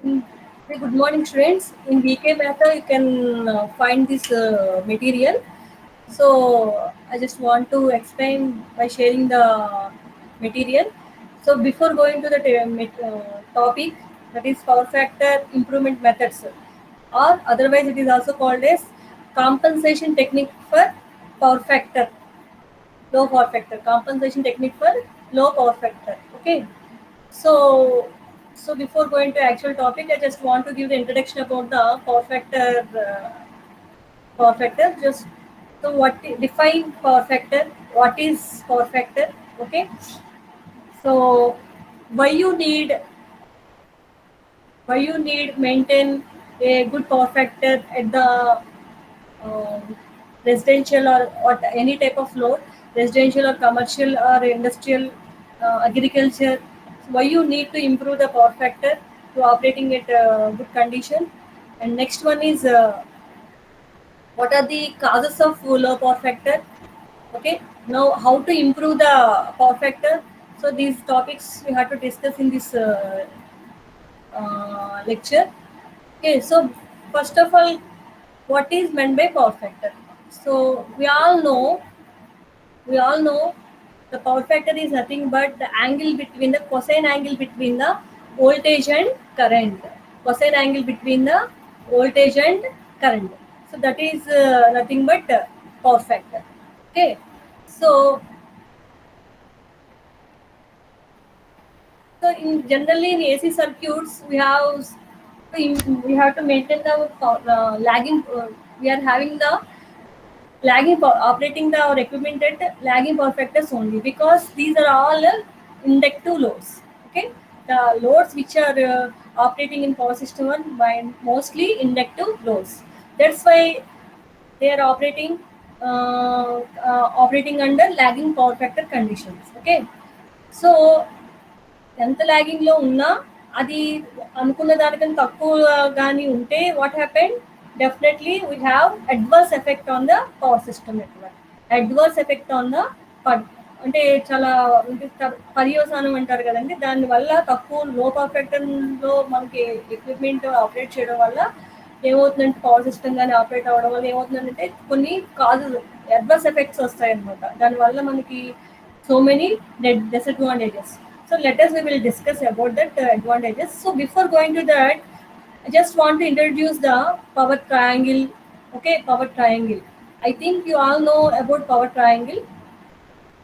Mm, okay, good morning, students. In VK Method, you can find this material. So, I just want to explain by sharing the material. So, before going to the topic, that is power factor improvement methods, or otherwise it is also called as compensation technique for power factor, low power factor, compensation technique for low power factor. Okay. So, so before going to actual topic, I just want to give the introduction about the power factor. Power factor. Just so define power factor? What is power factor? Okay. So why you need maintain a good power factor at the residential or any type of load, residential or commercial or industrial, agriculture. So why you need to improve the power factor to operating at good condition. And next one is what are the causes of low power factor? Okay, now how to improve the power factor. So these topics we have to discuss in this lecture. Okay, so first of all, what is meant by power factor? So we all know the power factor is nothing but the angle between the cosine angle between the voltage and current. Cosine angle between the voltage and current. So that is nothing but power factor. Okay. So in generally in AC circuits we have to maintain the lagging. We are having the operating the our equipment at lagging power factors only because these are all inductive loads. Okay, the loads which are operating in power system are mostly inductive loads. That's why they are operating under lagging power factor conditions. Okay, so ఎంత logging లో ఉన్నా అది అనుకున్న దానికన్నా తక్కువ కానీ ఉంటే what happen definitely we have adverse effect on the power system network. Adverse effect on the అంటే చాలా పర్యవసానం అంటారు కదండి, దానివల్ల తక్కువ లో పవర్ ఫ్యాక్టర్లో మనకి ఎక్విప్మెంట్ ఆపరేట్ చేయడం వల్ల ఏమవుతుందంటే పవర్ సిస్టమ్ కానీ ఆపరేట్ అవ్వడం వల్ల ఏమవుతుందంటే కొన్ని కాజెస్ అడ్వర్స్ ఎఫెక్ట్స్ వస్తాయి అనమాట. దానివల్ల మనకి so many disadvantages. So let us we will discuss about that advantages. So before going to that, I just want to introduce the power triangle. Okay, power triangle. I think you all know about power triangle.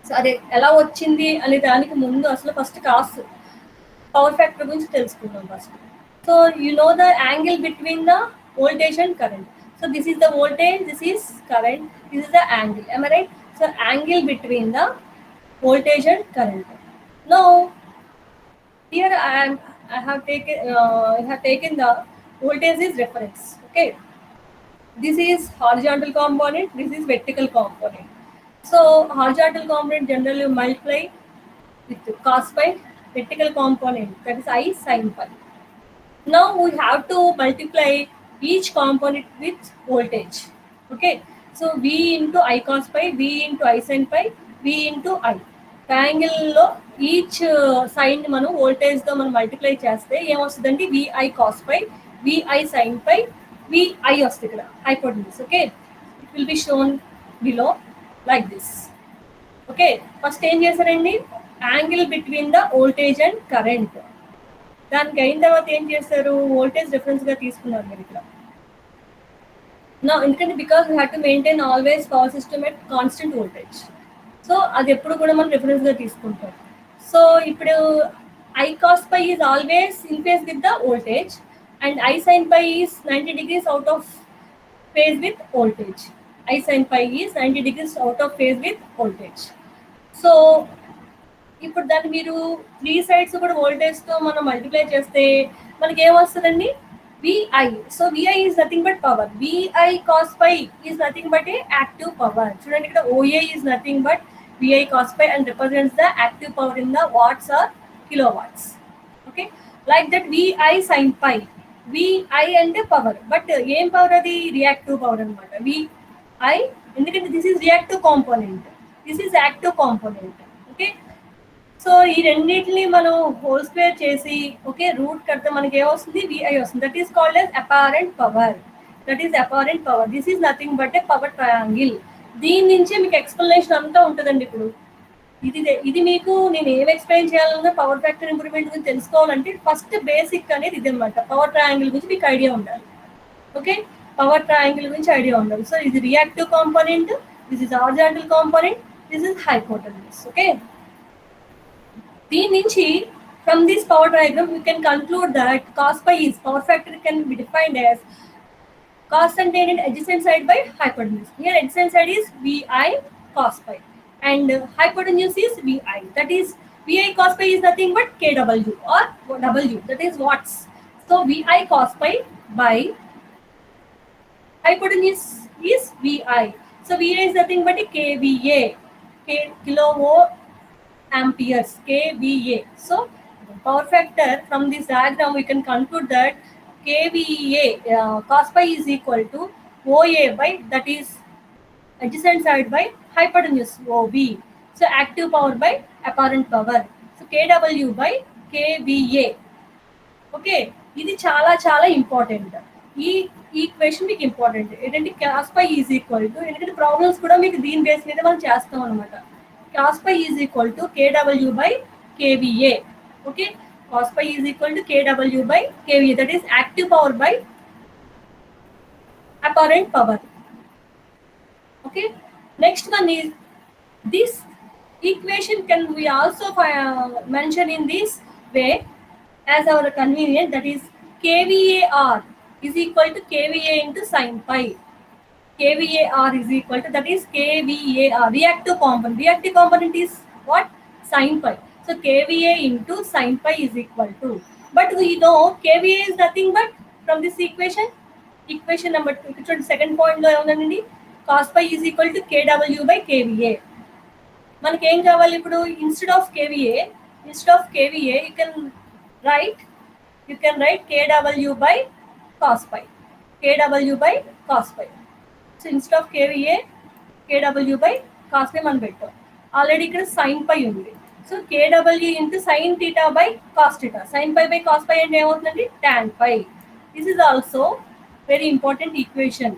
So అది ఎలా వచ్చింది అనే దానికి ముందు అసలు first cos power factor గురించి తెలుసుకుందాం first. So you know the angle between the voltage and current. So this is the voltage, this is current, this is the angle. Am I right? So angle between the voltage and current. Now here I have taken the voltage is reference. Okay, this is horizontal component, this is vertical component. So horizontal component generally multiply with cos pi, vertical component that is I sin pi. Now we have to multiply each component with voltage. Okay, so V into I cos pi, V into I sin pi, V into I. Triangle లో each sign మనం voltage తో మనం multiply చేస్తే ఏమొస్తుందంటే VI cos pi, VI sine pi, VI వస్తుంది ఇక్కడ hypotenuse. Okay, it will be shown below like this. Okay, first ఏం చేశారండి, angle between the voltage and current. దానికి అయిన తర్వాత ఏం చేస్తారు, వోల్టేజ్ డిఫరెన్స్ గా తీసుకున్నారు మీరు ఇక్కడ. నా ఎందుకంటే because we have to maintain always power system at constant voltage. So అది ఎప్పుడు కూడా మనం రిఫరెన్స్గా తీసుకుంటాం. సో ఇప్పుడు I cos phi is always in phase with the voltage and I sine phi is 90 degrees out of phase with voltage. I sine phi is 90 degrees out of phase with voltage. So ఇప్పుడు దాన్ని మీరు three sides కూడా వోల్టేజ్తో మనం multiply చేస్తే మనకి ఏమొస్తుందండి, VI. So VI is nothing but power. VI cos pi is nothing but a active power. చూడండి ఇక్కడ OA is nothing but VI cos pi and represents the active power in the watts or kilowatts. Okay, like that VI sin pi. VI అంటే power, but ఏం power అది reactive power అనమాట. VI ఎందుకంటే this is reactive component, this is active component. Okay, so ఈ రెండింటిని మనం whole square చేసి okay route కడితే మనకి ఏమొస్తుంది విఐ వస్తుంది. That is called as apparent power. That is apparent power. This is nothing but A power triangle. దీని నుంచే మీకు ఎక్స్ప్లెనేషన్ అంతా ఉంటుందండి. ఇప్పుడు ఇది మీకు నేను ఏం ఎక్స్ప్లెయిన్ చేయాలన్నా పవర్ ఫ్యాక్టర్ ఇంప్రూవ్మెంట్ గురించి తెలుసుకోవాలంటే ఫస్ట్ బేసిక్ అనేది ఇది అనమాట. పవర్ ట్రయాంగిల్ గురించి మీకు ఐడియా ఉండాలి. ఓకే, పవర్ ట్రయాంగిల్ గురించి ఐడియా ఉండాలి. సో ఇది reactive component, this is horizontal component, this is hypotenuse. Okay, దీని నుంచి from this power diagram we can conclude that cos pi is power factor can be defined as cos contained adjacent side by hypotenuse. Here adjacent side is vi cos pi and hypotenuse is vi. That is vi cos pi is nothing but kW or W, that is watts. So vi cos pi by hypotenuse is vi. So vi is nothing but a kVA, kilowatt amperes, kVA. So power factor from this diagram we can conclude that kVA cos pi is equal to OA by, that is adjacent side by hypotenuse OB. So active power by apparent power. So kW by kVA. Okay, ఇది చాలా చాలా important. ఈ equation మీకు important ఏంటంటే cos pi is equal to, ఎందుకంటే problems కూడా మీకు దీని బేస్ మీద మనం చేస్తాం అనమాట. cos pi is equal to kW by kVA. Okay, cos pi is equal to kW by kVA, that is active power by apparent power. Okay, next one is this equation can we also mention in this way as our convenience, that is kVAR is equal to kVA into sin pi. kVAR is equal to, that is kVAR reactive component. Reactive component is what? Sin pi. So kVA into sin pi is equal to, but we know kVA is nothing but from this equation number 2, second point lo unandi cos pi is equal to kW by kVA. మనకి ఏం కావాలి ఇప్పుడు? instead of kVA you can write kW by cos pi. kW by cos pi. So instead of kVA kW by cos pi మనం పెట్టాం. Already ఇక్కడ sin pi ఉంది. So kW into sin theta by cos theta. sin pi by cos pi అంటే ఏమవుతుందండి? tan pi. This is also very important equation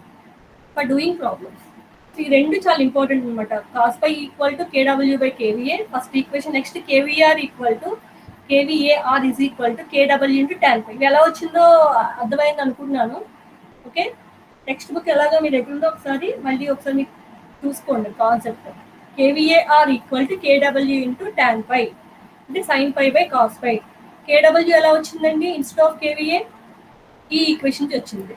for doing problems. ఈ రెండు చాలా important అనమాట. cos pi equal to kW by kVA first equation. Next kVAR equal to kVAR is equal to kW into tan pi. ఇది ఎలా వచ్చిందో అర్థమైంది అనుకుంటున్నాను. Okay, text book ఎలాగో మీ దగ్గర ఉందో మళ్ళీ ఒకసారి మీకు చూసుకోండి concept. kVAR equal to kW into tan pi అంటే sin pi by cos pi. kW ఎలా వచ్చిందండి? ఇన్స్టెడ్ ఆఫ్ kVA ఈ ఈక్వేషన్ నుంచి వచ్చింది,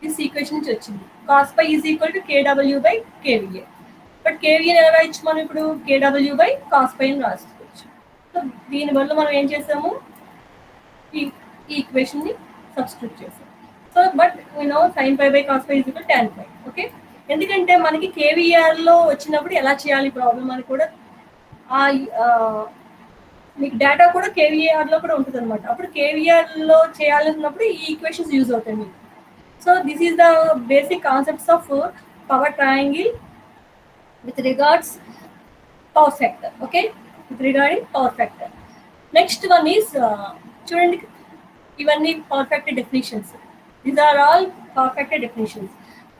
దిస్ ఈక్వేషన్ నుంచి వచ్చింది. cos pi is equal to kW by kVA. But kVA ఎలా రాయొచ్చు మనం ఇప్పుడు? kW by cos pi అని రాసుకోవచ్చు. సో దీని వల్ల మనం ఏం చేసాము? ఈ ఈక్వేషన్ని సబ్స్టిట్యూట్ చేసాం. So but sin pi by cos pi is equal to tan pi. Okay, ఎందుకంటే మనకి KVR లో వచ్చినప్పుడు ఎలా చేయాలి ప్రాబ్లం అని కూడా మీకు డేటా కూడా KVAR లో కూడా ఉంటుంది అనమాట. అప్పుడు KVR లో చేయాలన్నప్పుడు ఈ ఈక్వేషన్స్ యూజ్ అవుతాయి మీకు. So this is the basic concepts of power triangle with regards power factor. Okay, with regarding power factor. Next one is chudandi ivanni power factor definitions. These are all power factor definitions.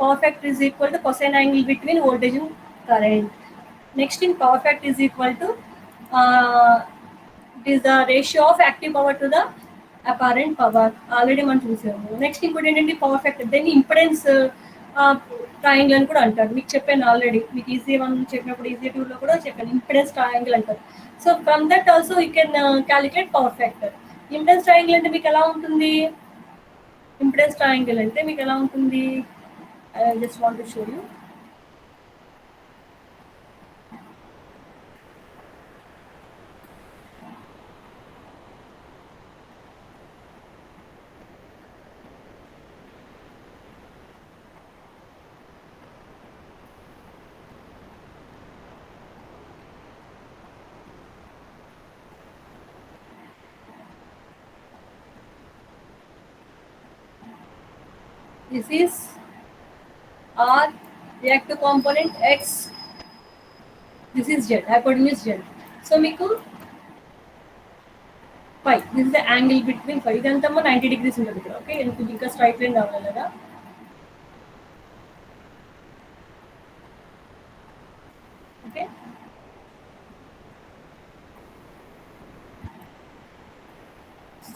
Power factor is equal to cosine angle between voltage and current. Next in power factor is equal to it is the ratio of active power to the apparent power. Already మనం చూసాము. Next ఇంకోటి ఏంటంటే power factor, దాన్ని impedance triangle అని కూడా అంటారు. మీకు చెప్పాను ఆల్రెడీ, మీకు ఈజీ వన్ చెప్పినప్పుడు ఈజీ టూలో కూడా చెప్పాను ఇంపిడెన్స్ ట్రయాంగిల్ అంటారు. So from that also you can calculate power factor. Impedance triangle అంటే మీకు ఎలా ఉంటుంది? ఇంపిడెన్స్ ట్రయాంగిల్ అంటే మీకు ఎలా ఉంటుంది? I just want to show you. This is R, reactive component X, this is Z, hypotenuse Z. So మీకు phi. This is the angle between phi. ఇదంతా 90 degrees ఉంటుంది ఇక్కడ. ఓకే, ఇంకా స్ట్రైట్ లైన్ రావాలి కదా. Okay,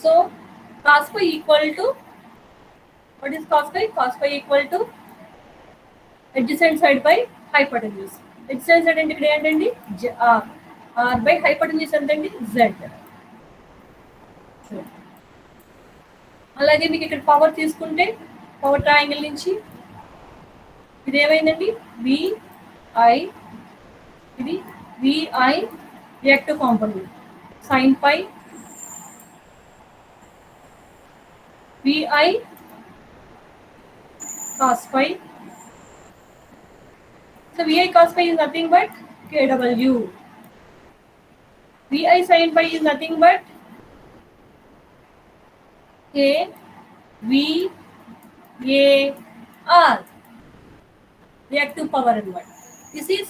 so cos phi equal to, what is cos phi? Cos phi equal to adjacent side by hypotenuse. Adjacent side అంటే ఇక్కడ ఏంటండి r, r by hypotenuse ఎంతండి z. అలాగే మీకు ఇక్కడ పవర్ తీసుకుంటే పవర్ ట్రయాంగిల్ నుంచి ఇది ఏమైందండి VI, ఇది VI reactive component sin phi VI cos phi. So VI cos phi is nothing but KW. VI sin phi is nothing but KVAR, reactive power annual. This is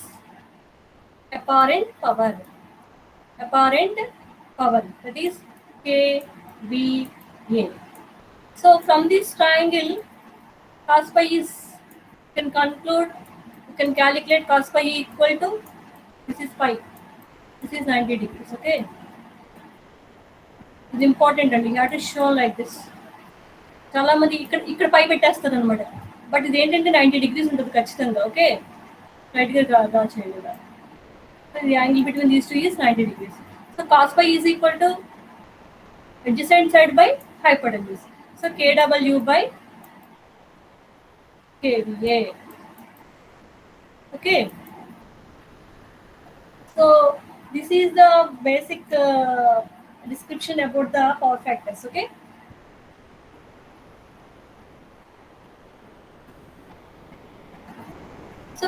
apparent power. Apparent power, that is kVA. So from this triangle, cos phi is, you can conclude, you can calculate cos phi equal to, this is phi, this is 90 degrees. Okay, it's important and you have to show like this. చాలా మంది ఇక్కడ పై పెట్టేస్తారు అనమాట, but ఇది ఏంటంటే 90 degrees ఉంటుంది ఖచ్చితంగా. Okay, రైట్గా draw చేయాలి. The angle between these two is 90 degrees. So cos phi is equal to adjacent side by hypotenuse. So KW by KVA. Okay. So this is the basic description about the power factors. Okay. So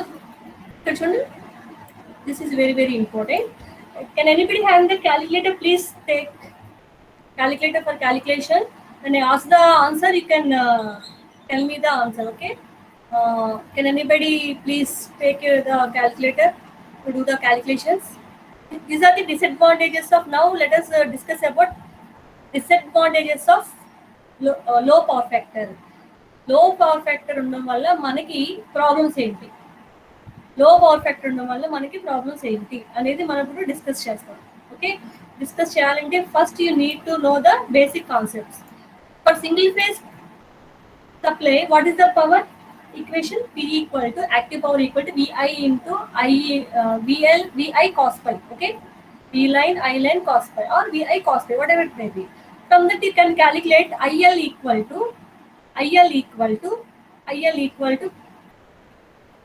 this is very, very important. Can anybody have the calculator? Please take calculator for calculation. When I ask the answer, you can tell me the answer. Okay. Can anybody please take the calculator to do the calculations? These are the disadvantages of, now let us discuss about disadvantages of low power factor. Low power factor ఉండడం వల్ల మనకి problems ఏంటి, లో power factor ఉండడం వల్ల మనకి problems ఏంటి అనేది మనం ఇప్పుడు డిస్కస్ చేస్తాం. ఓకే, డిస్కస్ చేయాలంటే first you need to know the basic concepts. For single phase supply, what is the power equation? P equal to active power equal to VI into VI cos phi. Okay, V line I line cos phi or VI cos phi, whatever it may be. From that you can calculate IL equal to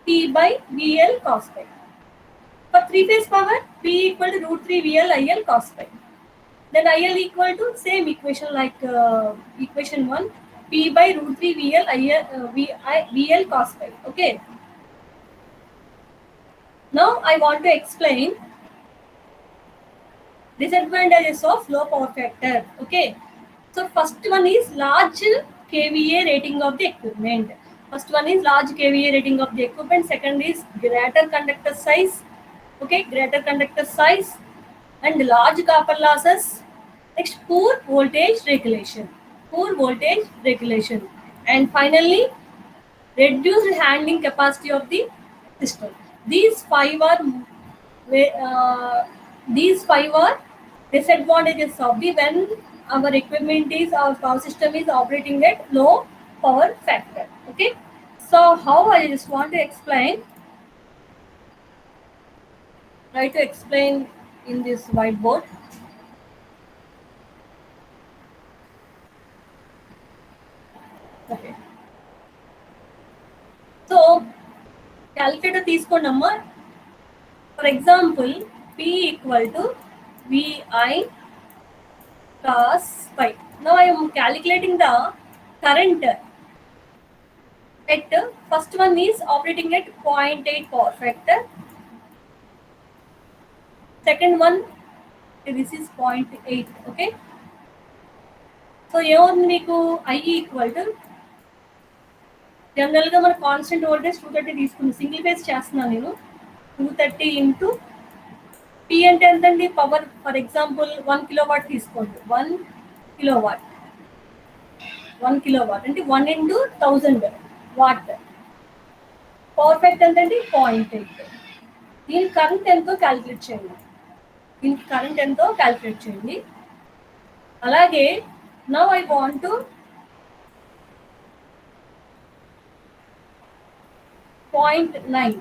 P by VL cos phi. For three phase power, P equal to √3 VL IL cos phi. Then IL equal to same equation like equation 1, P by √3 VL VL cos phi. Okay. Now I want to explain disadvantages of low power factor. Okay. So first one is large kVA rating of the equipment. First one is large kVA rating of the equipment. Second is greater conductor size. Okay, greater conductor size and large copper losses. Next, poor voltage regulation. And finally, reduced handling capacity of the system. These five are disadvantages of the when our equipment is, our power system is operating at low power factor. Okay, so how I just want to explain, try to explain in this whiteboard. Okay, so calculator తీసుకోండమ్మా. For example, P equal to VI cos phi. Now I am calculating the current at, first one is operating at 0.8 power factor. Second one, this is 0.8. Okay. So ఏమవుతుంది మీకు I equal to, జనరల్గా మన constant voltage 230 తీసుకుంది, single phase చేస్తున్నాను నేను, 230 into P అంటే ఎంతండి power? For example 1 kilowatt తీసుకోండి. 1 కిలోవాట్ 1 కిలోవాట్ అంటే 1 into 1000 వాట్. పవర్ ఫ్యాక్టర్ ఎంతండి 0.8. దీని కరెంట్ ఎంతో క్యాలిక్యులేట్ చేయండి. దీనికి కరెంట్ ఎంతో క్యాలిక్యులేట్ చేయండి. అలాగే now I want to .9.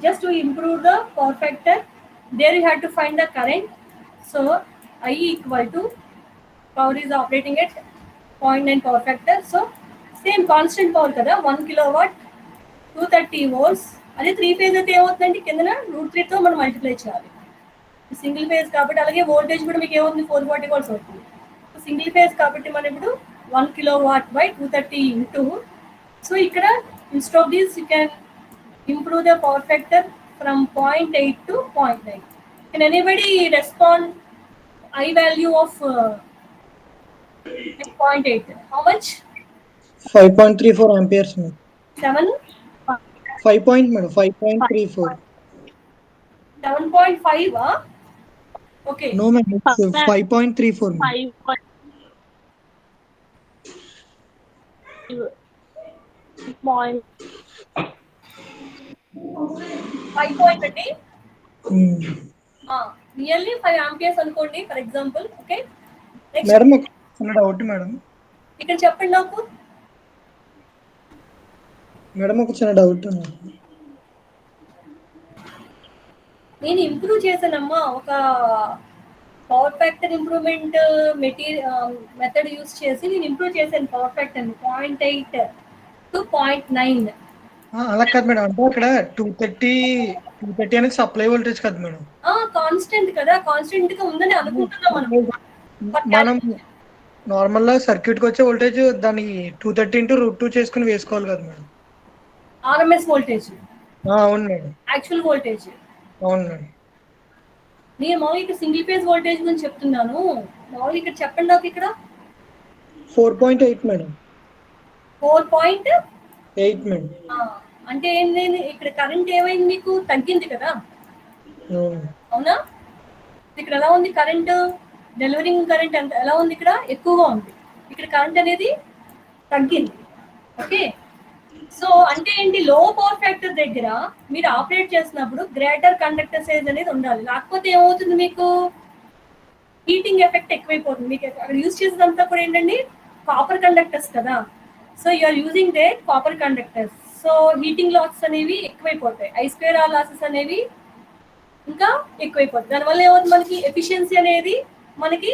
Just to improve the power factor, there you have to find the current. So I equal to power is operating at 0.9 power factor. So same constant power kada 1 kilowatt 230 volts. అదే 3 phase అయితే ఏమవుతుందండి కిందన √3 తో మనం multiply చేయాలి. Single phase కాబట్టి అలాగే voltage కూడా మీకు ఏమవుతుంది 440 volts అవుతుంది. సింగిల్ ఫేజ్ కాబట్టి మనం ఇప్పుడు 1 kilowatt by 230 into. సో ఇక్కడ instead of this you can improve the power factor from 0.8 to 0.9. Can anybody respond I value of 0.8? How much? 5.34 amperes. 7? 5 point, madam. 5.34. 7.5? Okay. No, madam. It's 5.34. 5 point అండి. Nearly 5 amperes అనుకోండి for example. Okay madam ఒక చిన్న doubt madam. ఇక్కడ చెప్పండి నాకు. Madam ఒక చిన్న doubt. నేను ఇంప్రూవ్ చేశానమ్మా ఒక power factor improvement method use చేసి నేను ఇంప్రూవ్ చేశాను పవర్ ఫ్యాక్టర్ 0.8 to 0.9. అలా కాదు మేడం, అంటే అక్కడ 230 అనేది సప్లై వోల్టేజ్ కదా మేడం. కాన్స్టెంట్ కదా, కాన్స్టెంట్ గా ఉందని అనుకుంటున్నాం మనం నార్మల్ గా సర్క్యూట్ కి వచ్చే వోల్టేజ్ దాన్ని 230 into √2 చేసుకుని వేసుకోవాలి కదా మేడం. RMS voltage. అవును మేడం. Actual voltage. అవును మేడం. నేను మామూలుగా సింగిల్ ఫేజ్ వోల్టేజ్ గురించి చెప్తున్నాను. మామూలుగా ఇక్కడ చెప్పండి నాకు ఇక్కడ 4.8 మేడం. 4.8 మేడం. అంటే ఏంది ఇక్కడ కరెంట్ ఏమైంది మీకు తగ్గింది కదా, అవునా? ఇక్కడ ఎలా ఉంది కరెంట్? డెలివరింగ్ కరెంట్ ఎంత ఎలా ఉంది? ఇక్కడ ఎక్కువగా ఉంది. ఇక్కడ కరెంట్ అనేది తగ్గింది. ఓకే, సో అంటే ఏంటి, లో పవర్ ఫ్యాక్టర్ దగ్గర మీరు ఆపరేట్ చేసినప్పుడు గ్రేటర్ కండక్టర్ సైజ్ అనేది ఉండాలి. లేకపోతే ఏమవుతుంది, మీకు హీటింగ్ ఎఫెక్ట్ ఎక్కువైపోతుంది. మీకు అక్కడ యూజ్ చేసేదంతా కూడా ఏంటండి కాపర్ కండక్టర్స్ కదా. So you're using the copper conductors. So heating losses అనేవి ఎక్కువైపోతాయి. I2R లాసెస్ అనేవి ఇంకా ఎక్కువైపోతుంది. దానివల్ల ఏమవుతుంది, మనకి ఎఫిషియన్సీ అనేది మనకి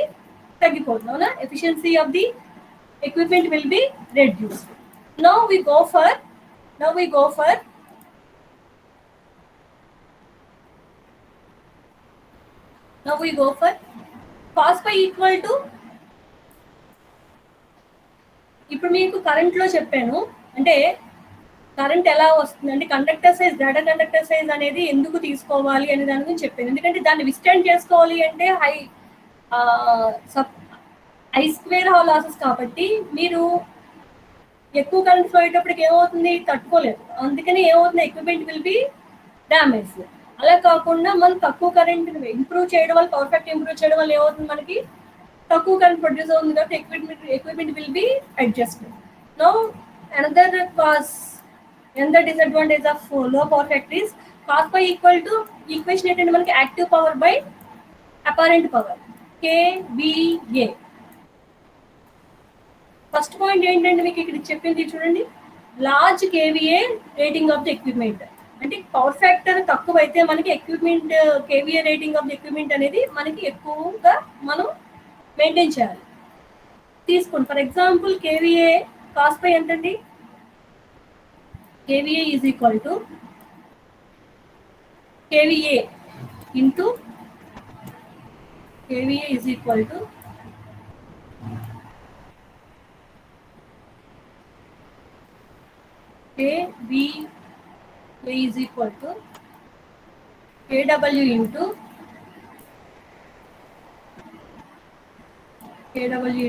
తగ్గిపోతుంది. అవునా? Efficiency of the equipment will be reduced. Now we go for cos pi equal to, ఇప్పుడు మీకు కరెంట్ లో చెప్పాను అంటే కరెంట్ ఎలా వస్తుంది అంటే conductor size, greater conductor size అనేది ఎందుకు తీసుకోవాలి అనే దాని గురించి చెప్పాను. ఎందుకంటే దాన్ని విస్టాండ్ చేసుకోవాలి అంటే I2R లాసెస్ కాబట్టి మీరు ఎక్కువ కరెంట్ ఫ్లో అయ్యేటప్పటికి ఏమవుతుంది, తట్టుకోలేదు. అందుకని ఏమవుతుంది, ఎక్విప్మెంట్ విల్ బి డ్యామేజ్. అలా కాకుండా మనం తక్కువ కరెంట్ ఇంప్రూవ్ చేయడం వల్ల, పవర్ ఫ్యాక్టర్ ఇంప్రూవ్ చేయడం వల్ల ఏమవుతుంది, మనకి తక్కువ కరెంట్ ప్రొడ్యూస్ అవుతుంది కాబట్టి equipment will be adjusted. Now another cos and the disadvantage of low power factor is cos pi equal to equation ఏంటంటే మనకి active power by apparent power kVA. First point ఏంటంటే మీకు ఇక్కడ చెప్పింది చూడండి, large kVA rating of the equipment. అంటే power factor తక్కువ అయితే మనకి equipment kVA rating of the equipment అనేది మనకి ఎక్కువగా మనం మెయింటైన్ చేయాలి. తీసుకోండి for example kVA cos pi ఎంతండి? kVA is equal to kVA into kVA is equal to kVA is equal to kW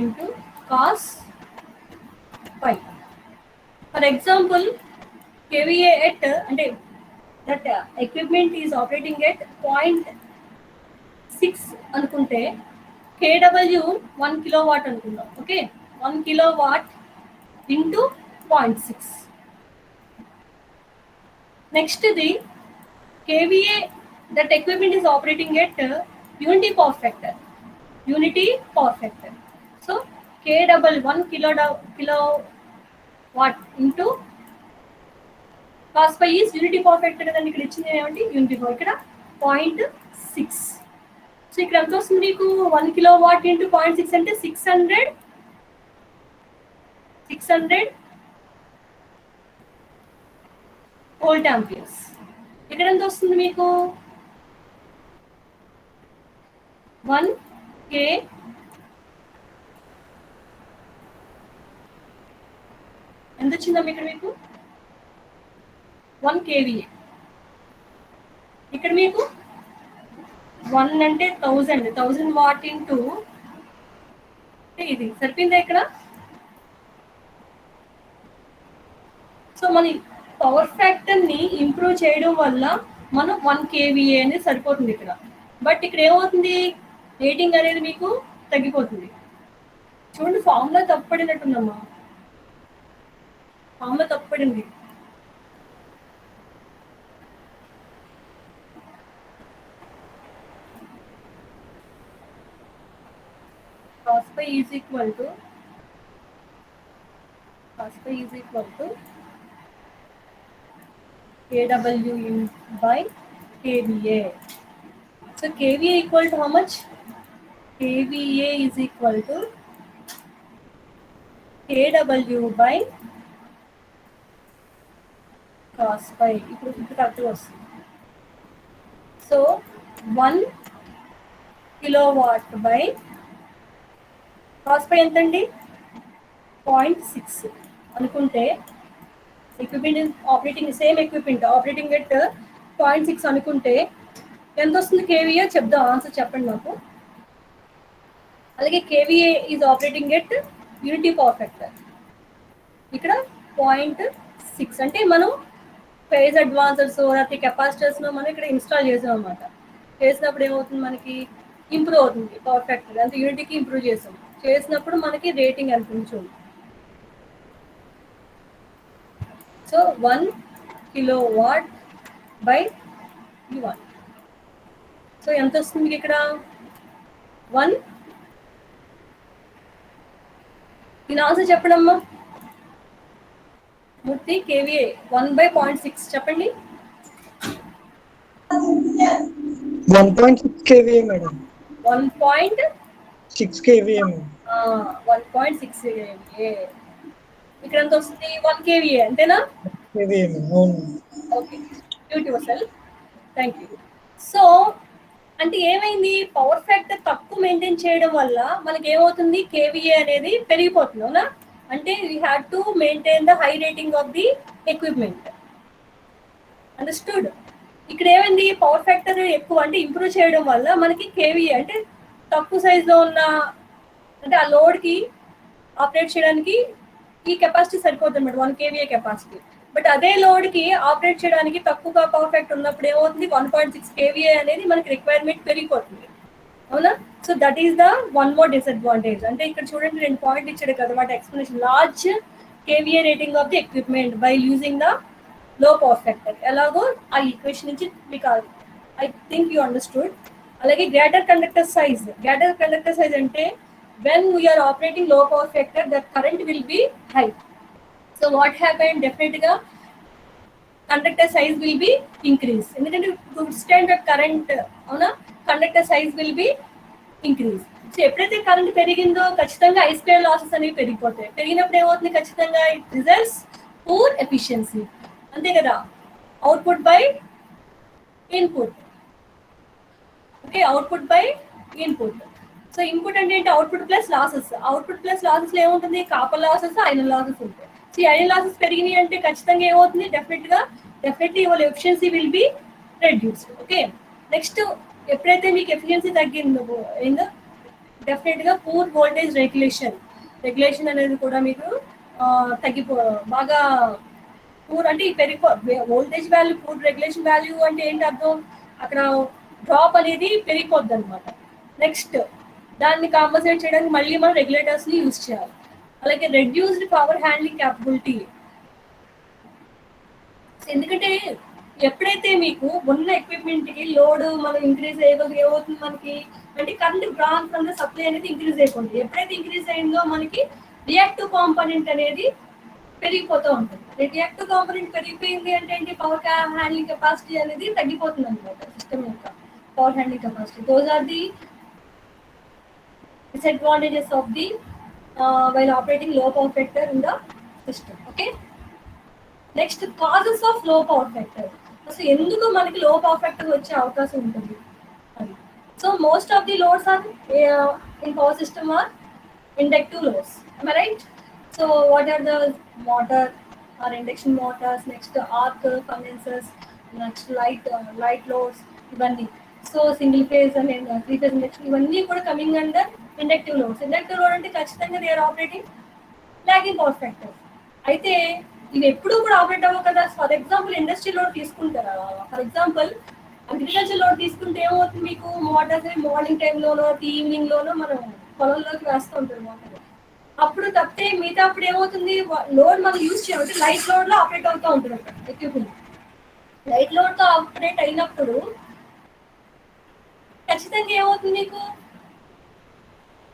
into cos pi. For example, kVA at అంటే that equipment is operating at 0.8 6 అనుకుంటే కేడబ్ల్యూ 1 kilowatt అనుకుందాం. Okay, 1 kilowatt into 0.6. Next the KVA that equipment is operating at unity power factor. Unity power factor. So K11 kilowatt into cos pi is unity power factor కదండి. ఇక్కడ ఇచ్చింది ఏమండి unity power, ఇక్కడ 0.6. So ఇక్కడ ఎంత వస్తుంది మీకు 1 కిలోవాట్ ఇంటూ 0.6 అంటే 600 వోల్ట్ ఆంపియర్స్. ఇక్కడ ఎంత వస్తుంది మీకు 1K ఎంత వచ్చిందమ్మా ఇక్కడ మీకు 1 kVA. ఇక్కడ మీకు 1 అంటే 1000 వాట్ ఇంటూ ఇది సరిపోయిందా ఇక్కడ. సో మన పవర్ ఫ్యాక్టర్ ని ఇంప్రూవ్ చేయడం వల్ల మనం 1 kVA అనేది సరిపోతుంది ఇక్కడ. బట్ ఇక్కడ ఏమవుతుంది, రేటింగ్ అనేది మీకు తగ్గిపోతుంది. చూడండి ఫార్ములా తప్పడినట్టుందమ్మా, ఫార్ములా తప్పడింది. cos pi is equal to kW by kVA. So kVA equal to how much? kVA is equal to kW by cos pi. ఇప్పుడు కరెక్ట్ వస్తుంది. So 1 kilowatt by cos pi ఎంతండి 0.6 అనుకుంటే equipment operating same equipment operating at 0.6 అనుకుంటే ఎంత వస్తుంది KVA చెప్దాం, answer చెప్పండి నాకు. అలాగే KVA is operating at unity power factor. ఇక్కడ 0.6 అంటే మనం ఫేజ్ అడ్వాన్సర్స్ లేకపోతే కెపాసిటర్స్ మనం ఇక్కడ ఇన్స్టాల్ చేసాం అనమాట. చేసినప్పుడు ఏమవుతుంది, మనకి ఇంప్రూవ్ అవుతుంది పవర్ ఫ్యాక్టర్, అంటే యూనిటీకి ఇంప్రూవ్ చేసినప్పుడు మనకి రేటింగ్ ఎంత ఉంటుంది. So 1 kilowatt by 1. సో ఎంత వస్తుంది ఇక్కడ 1. దీని ఆన్సర్ చెప్పడమ్మా మూర్తి. KVA 1/0.6 చెప్పండి. 1.6 kVA madam. 1.6 kVA madam. 1.6 kVA. ఇక్కడ ఎంత వస్తుంది 1 kVA అంతేనా? kVA madam. ఓకే, డ్యూటీ వర్సెల్. Thank you. సో అంటే ఏమైంది, పవర్ ఫ్యాక్టర్ తక్కువ మెయింటైన్ చేయడం వల్ల మనకి ఏమవుతుంది, KVA అనేది పెరిగిపోతుంది. అవునా, అంటే we have to maintain the high rating of the equipment. Understood. ఇక్కడ ఏమైంది, పవర్ ఫ్యాక్టర్ ఎక్కువ అంటే ఇంప్రూవ్ చేయడం వల్ల మనకి KVA అంటే తక్కువ సైజులో ఉన్న అంటే ఆ లోడ్కి ఆపరేట్ చేయడానికి ఈ కెపాసిటీ సరిపోతుంది అనమాట, 1 kVA కెపాసిటీ. బట్ అదే లోడ్కి ఆపరేట్ చేయడానికి తక్కువగా పవర్ ఫ్యాక్టర్ ఉన్నప్పుడు ఏమవుతుంది, 1.6 kVA అనేది మనకి రిక్వైర్మెంట్ పెరిగిపోతుంది. అవునా, so that is the one more disadvantage. అంటే ఇక్కడ చూడండి 2 పాయింట్లు ఇచ్చాడు కదా, వాటి explanation. Large KVA rating of the equipment by using the low power factor. ఎలాగో ఆ ఈక్వేషన్ నుంచి మీకు ఐ థింక్ యూ అండర్స్టూడ్. అలాగే greater conductor size. Greater conductor size అంటే when we are operating low power factor, the current will be high. So what happened, definitely conductor size will be increased. ఎందుకంటే to withstand the current, అవునా, conductor size will be increased. So ఎప్పుడైతే current పెరిగిందో ఖచ్చితంగా I square losses అనేవి పెరిగిపోతాయి. పెరిగినప్పుడు ఏమవుతుంది, ఖచ్చితంగా ఇట్ రిజల్ట్స్ పూర్ ఎఫిషియన్సీ. అంతే కదా, output by input. Okay, output by input. So input అంటే ఏంటి, output plus losses. Output plus losses లో ఏముంటుంది, కాపర్ లాసెస్, ఐరన్ లాసెస్ ఉంటాయి. సో ఐరన్ లాసెస్ పెరిగినాయి అంటే ఖచ్చితంగా ఏమవుతుంది, definitely your efficiency will be reduced. Okay, next ఎప్పుడైతే మీకు ఎఫిషియన్సీ తగ్గిందో ఏందో డెఫినెట్గా పూర్ వోల్టేజ్ రెగ్యులేషన్ అనేది కూడా మీకు బాగా పూర్ అంటే voltage value, poor regulation value అంటే ఏంటి అర్థం, అక్కడ డ్రాప్ అనేది పెరిగిపోద్ది అనమాట. నెక్స్ట్ దాన్ని కాంపన్సేట్ చేయడానికి మళ్ళీ మనం రెగ్యులేటర్స్ ని యూజ్ చేయాలి. అలాగే రెడ్యూస్డ్ పవర్ హ్యాండ్లింగ్ క్యాపబిలిటీ, ఎందుకంటే ఎప్పుడైతే మీకు ఉన్న ఎక్విప్మెంట్ కి లోడ్ మనం ఇంక్రీజ్ అయ్యేది ఏమవుతుంది మనకి అంటే current drawn from the supply అనేది ఇంక్రీజ్ అయిపోతుంది. ఎప్పుడైతే ఇంక్రీజ్ అయిందో మనకి రియాక్టివ్ కాంపోనెంట్ అనేది పెరిగిపోతూ ఉంటుంది. రియాక్టివ్ కాంపోనెంట్ పెరిగిపోయింది అంటే ఏంటి, పవర్ హ్యాండ్లింగ్ కెపాసిటీ అనేది తగ్గిపోతుంది అనమాట. సిస్టమ్ యొక్క power handling capacity. Those are the disadvantages of the while operating low power factor in the system. Okay. Next causes of లో పవర్ ఫ్యాక్టర్. అసలు ఎందుకు మనకి లో పవర్ ఫ్యాక్టర్ వచ్చే అవకాశం ఉంటుంది అది. So most of the loads are in power system are inductive loads, right? So what are the motor are induction motors, next arc condensers, next light loads, ఇవన్నీ. So single phase and 3 phase induction, ఇవన్నీ కూడా coming under inductive loads. Inductive load అంటే ఖచ్చితంగా they are operating lagging power factor. అయితే ఇవి ఎప్పుడు కూడా operate అవ్వవు కదా. ఫర్ ఎగ్జాంపుల్ ఇండస్ట్రీ లోడ్ తీసుకుంటారా, ఫర్ ఎగ్జాంపుల్ అగ్రికల్చర్ లోడ్ తీసుకుంటే ఏమవుతుంది, మీకు మోటార్స్ మార్నింగ్ టైంలోనో ఈవినింగ్ లోనో మనం పొలంలోకి వేస్తూ ఉంటారు మోటార్. అప్పుడు తప్పితే మిగతా అప్పుడు ఏమవుతుంది, లోడ్ మనం యూజ్ చేయాలంటే లైట్ లోడ్ లో ఆపరేట్ అవుతూ ఉంటుంది అక్కడ ఎక్విప్మెంట్. లైట్ లోడ్ తో ఆపరేట్ అయినప్పుడు ఖచ్చితంగా ఏమవుతుంది, మీకు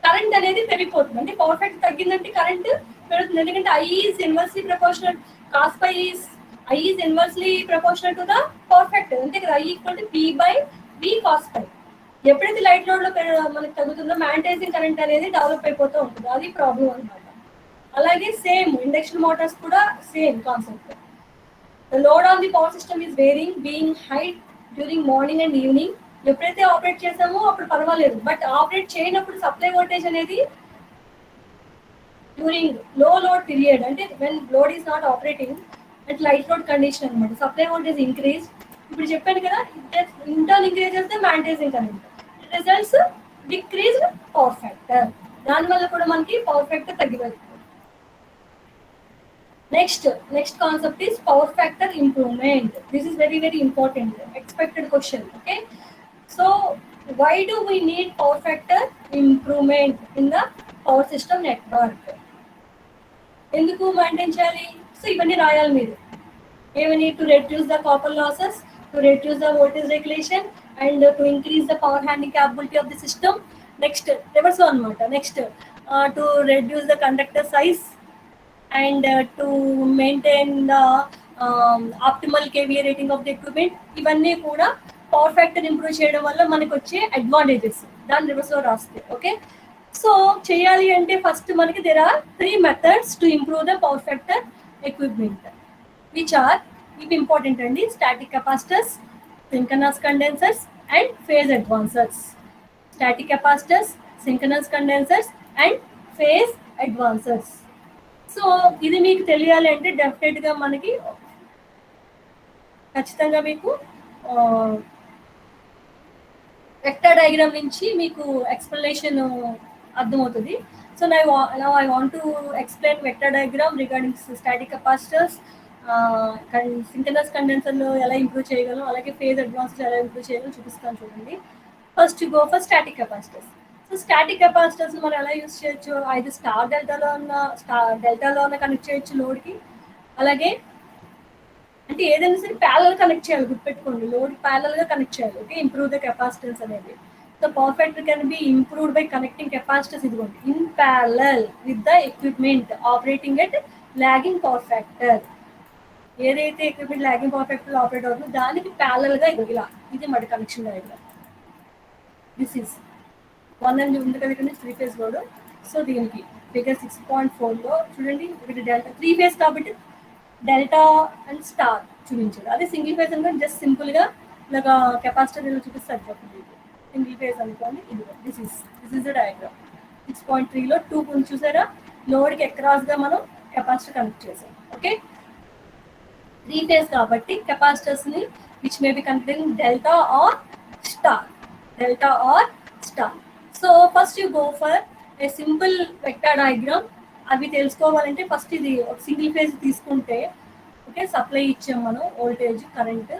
కరెంట్ అనేది పెరిగిపోతుంది. అంటే పవర్ ఫ్యాక్టర్ తగ్గిందంటే కరెంట్ పెరుగుతుంది. ఎందుకంటే I is inversely proportional, cos phi is I is inversely proportional to the power factor. అంతే కదా, I equal to P by V cos phi. ఎప్పుడైతే లైట్ లోడ్ లో మనకి తగ్గుతుందో మ్యాగ్నటైజింగ్ కరెంట్ అనేది డెవలప్ అయిపోతూ ఉంటుంది. అది ప్రాబ్లం అనమాట. అలాగే సేమ్ ఇండక్షన్ మోటార్స్ కూడా same concept. The load on the power system is wearing being high during morning and evening. ఎప్పుడైతే ఆపరేట్ చేసామో అప్పుడు పర్వాలేదు, బట్ ఆపరేట్ చేయనప్పుడు సప్లై వోల్టేజ్ అనేది డ్యూరింగ్ లో లోడ్ పీరియడ్, అంటే when load is not operating at light load condition అనమాట, supply voltage increase. ఇప్పుడు చెప్పాను కదా, ఇంటర్నల్ ఇంక్రీజ్ చేస్తే magnetising current, results decreased power factor. దానివల్ల కూడా మనకి పవర్ ఫ్యాక్టర్ తగ్గిపోతుంది. Next concept is power factor improvement. This is very very important, expected question. Okay, so why do we need power factor improvement in the power system network? ఎందుకు maintain చేయాలి? So ఇవన్నీ రాయాలి మీరు. ఏమని, to reduce the copper losses, to reduce the voltage regulation, and to increase the power handling capability of the system. Next reverse అనమాట. Next to reduce the conductor size and to maintain the optimal kVA rating of the equipment. ఇవన్నీ కూడా power factor improve చేయడం వల్ల మనకు వచ్చే advantages. దాని reverse లో రాస్తే ఓకే. సో చేయాలి అంటే ఫస్ట్ మనకి there are 3 methods to improve the power factor equipment, which are, ఇవి ఇంపార్టెంట్ అండి, static capacitors, synchronous condensers and phase advancers. Static capacitors, synchronous condensers and phase advancers. So ఇది మీకు తెలియాలి అంటే డెఫినెట్ గా మనకి ఖచ్చితంగా మీకు వెక్టర్ డయాగ్రామ్ నుంచి మీకు ఎక్స్ప్లెనేషన్ అర్థమవుతుంది. So now I want to explain vector diagram regarding static capacitors, synchronous condenser లో ఎలా ఇంప్రూవ్ చేయగలం, అలాగే ఫేజ్ అడ్వాన్సర్స్ ఎలా ఇంప్రూవ్ చేయగలం చూపిస్తాను చూడండి. First go for static capacitors. So static capacitors మనం ఎలా యూజ్ చేయొచ్చు, అయితే డెల్టాలో ఉన్న కనెక్ట్ చేయొచ్చు లోడ్కి, అలాగే అంటే ఏదైనా సరే ప్యారల్ కనెక్ట్ చేయాలి, గుర్తుపెట్టుకోండి, లోడ్ ప్యారల్ గా కనెక్ట్ చేయాలి. ఓకే, ఇంప్రూవ్ ద కెపాసిటెన్స్ అనేది. So power factor can be improved by connecting capacitors, ఇదిగోండి, in parallel with the equipment operating at lagging power factor. ఏదైతే equipment lagging power factor operate అవుతుందో దానికి parallel గా ఇలా, ఇది మన కనెక్షన్ డయాగ్రామ్. దిస్ ఈస్ 1 అని ఉంది కదా ఇక్కడ 3 ఫేజ్ లోడ్. సో దీనికి ఫిగర్ 6.4 లో చూడండి, ఒకటి డెల్టా 3 ఫేజ్ కాబట్టి డెల్టా అండ్ స్టార్ చూపించారు. అదే సింగిల్ ఫేజ్ అనుకోండి, జస్ట్ సింపుల్ గా ఇలాగా కెపాసిటర్ ఇలా చూపిస్తే సరిపోతుంది. సింగిల్ ఫేజ్ అనుకోండి, ఇది దిస్ ఇస్ ద డయాగ్రామ్. 6.3 లో 2 చూసారా, లోడ్ కి అక్రాస్ గా మనం కెపాసిటర్ కనెక్ట్ చేసాం. ఓకే, 3 ఫేజ్ కాబట్టి కెపాసిటర్స్ ని which may be connecting delta or star. So first you go for a simple vector diagram. అవి తెలుసుకోవాలంటే ఫస్ట్ ఇది ఒక సింగిల్ ఫేజ్ తీసుకుంటే, ఓకే, సప్లై ఇచ్చాం మనం వోల్టేజ్ కరెంట్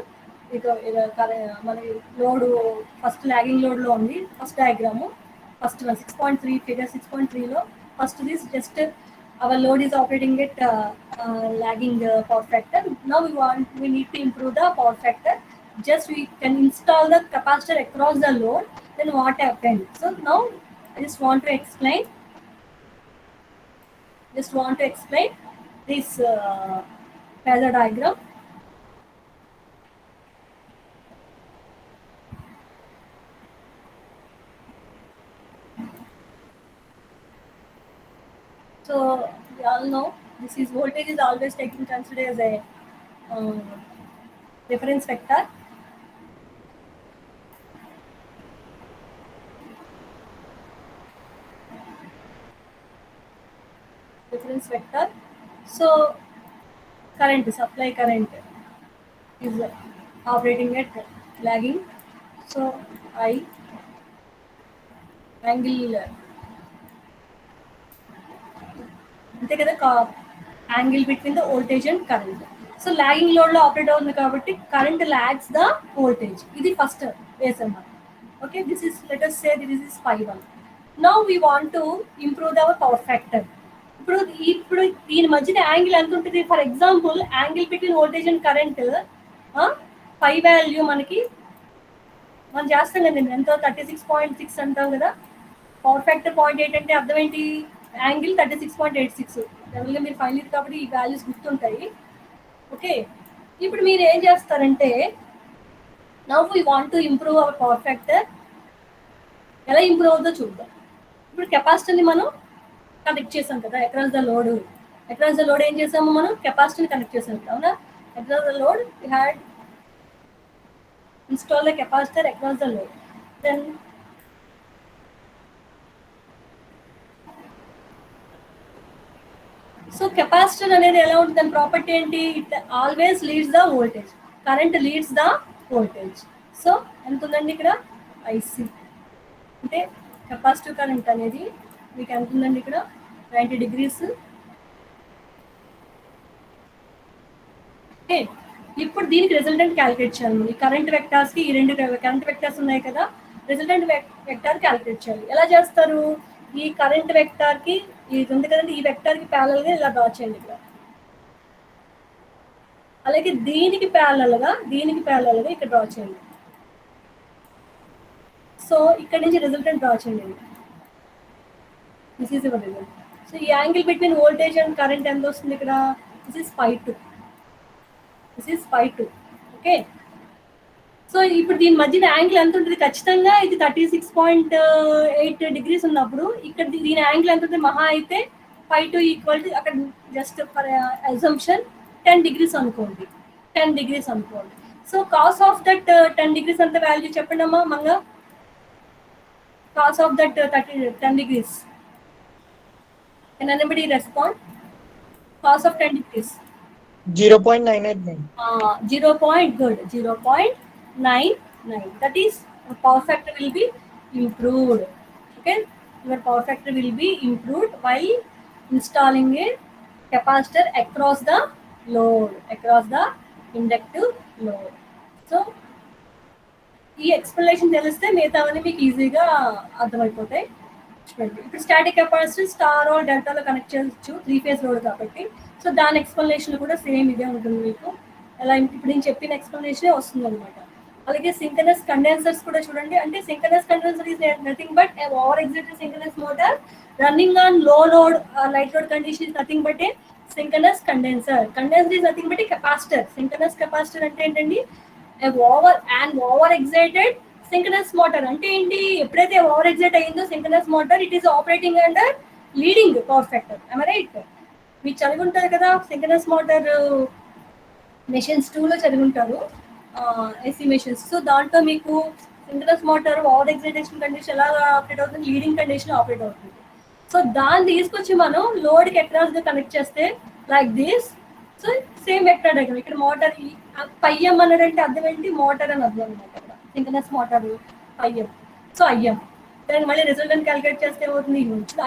మనకి లోడ్ ఫస్ట్ లాగింగ్ లోడ్లో ఉంది ఫస్ట్ డయాగ్రాము ఫస్ట్ 6.3 ఫిగర్ 6.3లో first this just our load is operating at lagging power factor. Now we need to improve the power factor. Just we can install the capacitor across the load. Then what happened? So now I just want to explain this phasor diagram. So we all know this is voltage is always taken considered as a reference vector. Reference vector. So current, supply current is operating at lagging. So I angle అంతే కదా angle between the voltage and current. So lagging load లో operate అవుతుంది కాబట్టి current lags the voltage. ఇది first వేసాం. Okay, this is let us say this is phi 1. Now we want to improve our power factor. ఇప్పుడు దీని మధ్యన angle ఎంత ఉంటుంది? For example angle between voltage and current phi value మనకి మనం చేస్తాం కదండి, ఎంతో 36.6 అంటాం కదా. పవర్ ఫ్యాక్టర్ 0.8 అంటే అర్థం ఏంటి? యాంగిల్ 36.86. జనరల్గా మీరు ఫైనల్ ఇయర్ కాబట్టి ఈ వాల్యూస్ గుర్తుంటాయి. ఓకే, ఇప్పుడు మీరు ఏం చేస్తారంటే now we want to improve our power factor. ఎలా ఇంప్రూవ్ అవుతుందో చూద్దాం. ఇప్పుడు కెపాసిటర్ని మనం కనెక్ట్ చేసాం కదా అక్రాస్ ద లోడ్. ఏం చేసాము మనం? కెపాసిటర్ని కనెక్ట్ చేసాం కదా, అవునా? Across the load we had install the capacitor across the load. Then so capacitor అనేది ఎలా ఉంటుంది? దాని ప్రాపర్టీ ఏంటి? It always leads the voltage. Current leads the voltage. So ఎంత ఉందండి ఇక్కడ? ఐసి అంటే కెపాసిటివ్ కరెంట్ అనేది మీకు ఎంత ఉందండి ఇక్కడ? 90 degrees. ఓకే, ఇప్పుడు దీనికి రిజల్టెంట్ క్యాలిక్యులేట్ చేయాలి. ఈ కరెంట్ వెక్టార్స్కి ఈ రెండు కరెంట్ వెక్టార్స్ ఉన్నాయి కదా, రిజల్టెంట్ వెక్టార్ క్యాలిక్యులేట్ చేయాలి. ఎలా చేస్తారు? ఈ కరెంట్ వెక్టార్కి ఇది ఉంది కదండి, ఈ వెక్టార్కి ప్యారలల్గా ఇలా డ్రా చేయండి ఇక్కడ. అలాగే దీనికి ప్యారలల్గా ఇక్కడ డ్రా చేయండి. సో ఇక్కడ నుంచి రిజల్టెంట్ డ్రా చేయండి. This is your result. So ఈ angle between voltage and current ఎంత వస్తుంది ఇక్కడ? This is phi 2. Okay, so ఇప్పుడు దీని మధ్యన యాంగిల్ ఎంత ఉంటుంది? ఖచ్చితంగా ఇది 36.8 degrees ఉన్నప్పుడు ఇక్కడ దీని యాంగిల్ ఎంత ఉంటుంది? మహా అయితే phi 2 ఈక్వల్ టు అక్కడ జస్ట్ ఫర్ అజంప్షన్ 10 degrees అనుకోండి. So cos of that 10 degrees అంత వాల్యూ చెప్పండి అమ్మా Manga. Cos of that 10 degrees. Can anybody respond? Cos of 10 degrees. 0.989. 0.99. That is power factor will be improved. Okay, your power factor will be improved while installing a capacitor across the inductive load. So ఈ explanation తెలిస్తే మిగతావన్నీ మీకు ఈజీగా అర్థమైపోతాయి. ఇప్పుడు static capacitor star are డెల్టాలో connect చేయొచ్చు, 3 phase load కాబట్టి. So దాని ఎక్స్ప్లెనేషన్ కూడా సేమ్ ఇదే ఉంటుంది మీకు. ఎలా ఇప్పుడు నేను చెప్పిన ఎక్స్ప్లెనేషనే వస్తుంది అనమాట. అలాగే సింక్రనస్ కండెన్సర్స్ కూడా చూడండి. అంటే synchronous condenser is nothing but over excited synchronous motor running on low load light load condition is nothing but a synchronous condenser. Condenser is nothing but a capacitor. Synchronous capacitor అంటే ఏంటండి? Over excited synchronous motor అంటే ఏంటి? ఎప్పుడైతే over excite అయ్యిందో synchronous motor it is operating under leading power factor. I right? మీరు చదివి ఉంటారు కదా సింక్రనస్ మోటార్ మెషిన్స్ 2లో చదివి ఉంటారు, ఏసీ మెషిన్స్. సో దాంట్లో మీకు synchronous motor over excitation condition ఎలా ఆపరేట్ అవుతుంది? లీడింగ్ కండిషన్ ఆపరేట్ అవుతుంది. సో దాన్ని తీసుకొచ్చి మనం లోడ్కి అక్రాస్ గా కనెక్ట్ చేస్తే like this. So same vector diagram. ఇక్కడ మోటార్ పైఎం అన్నాడంటే అర్థం ఏంటి? మోటార్ అని అర్థం అనమాట. సింక్రనస్ మోటార్ పైఎం. సో ఐఎం దానికి మళ్ళీ రిజల్టెంట్ క్యాలిక్యులేట్ చేస్తే అవుతుంది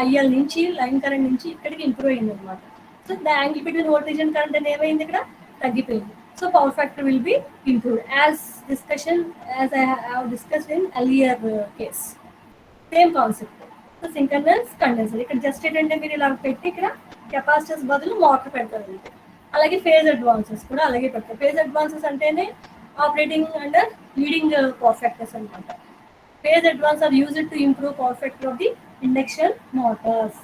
ఐఎల్ నుంచి లైన్ కరెంట్ నుంచి ఇక్కడికి ఇంప్రూవ్ అయింది అనమాట. So the angle between voltage and current అని ఏమైంది? ఇక్కడ తగ్గిపోయింది. So power factor will be improved as I have discussed in earlier case. Same concept. So synchronous condenser. ఇక్కడ జస్ట్ ఏంటంటే మీరు ఇలా పెట్టి ఇక్కడ కెపాసిటర్స్ బదులు మోటార్ పెడతారు అంతే. అలాగే ఫేజ్ అడ్వాన్సెస్ కూడా అలాగే పెడతారు. ఫేజ్ అడ్వాన్సెస్ అంటేనే operating under leading power factors అనమాట. Phase advance are used to improve power factor of the induction motors.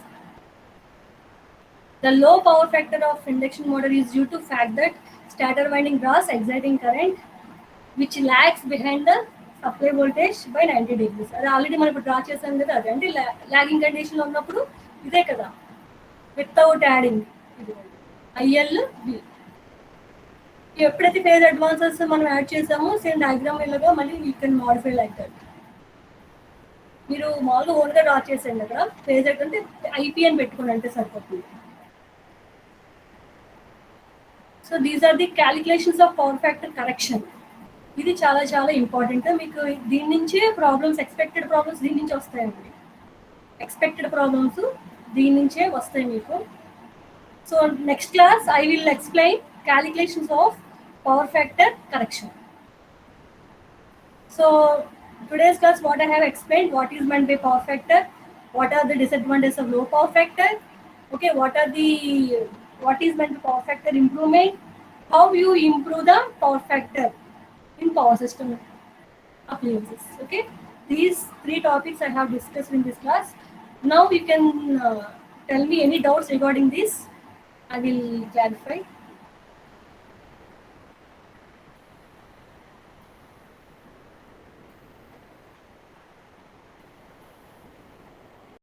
The low power factor of induction motor is due to fact that stator winding draws exciting current which lags behind the supply voltage by 90 degrees. అది already మనం ఇప్పుడు draw చేసాం కదా, అది అంటే logging కండిషన్లో ఉన్నప్పుడు ఇదే కదా, వితౌట్ యాడింగ్ ఇది IL B. ఎప్పుడైతే ఫేజ్ అడ్వాన్సెస్ మనం యాడ్ చేసామో సేమ్ డయాగ్రామ్ ఇలాగా మళ్ళీ we can modify like that. మీరు మామూలుగా ఓన్గా డ్రా చేసేయండి అక్కడ ఫేజ్ అంటే IP అని పెట్టుకోండి అంటే సరిపోతుంది. So these are the calculations of power factor correction. ఇది చాలా చాలా ఇంపార్టెంట్. మీకు దీని నుంచే ప్రాబ్లమ్స్, ఎక్స్పెక్టెడ్ ప్రాబ్లమ్స్ దీని నుంచి వస్తాయండి. ఎక్స్పెక్టెడ్ ప్రాబ్లమ్స్ దీని నుంచే వస్తాయి మీకు. So next class I will explain calculations of power factor correction. So today's class what I have explained, what is meant by power factor, what are the disadvantages of low power factor, okay, what is meant by power factor improvement, how you improve the power factor in power system appliances. Okay, these 3 topics I have discussed in this class. Now you can tell me any doubts regarding this. I will clarify.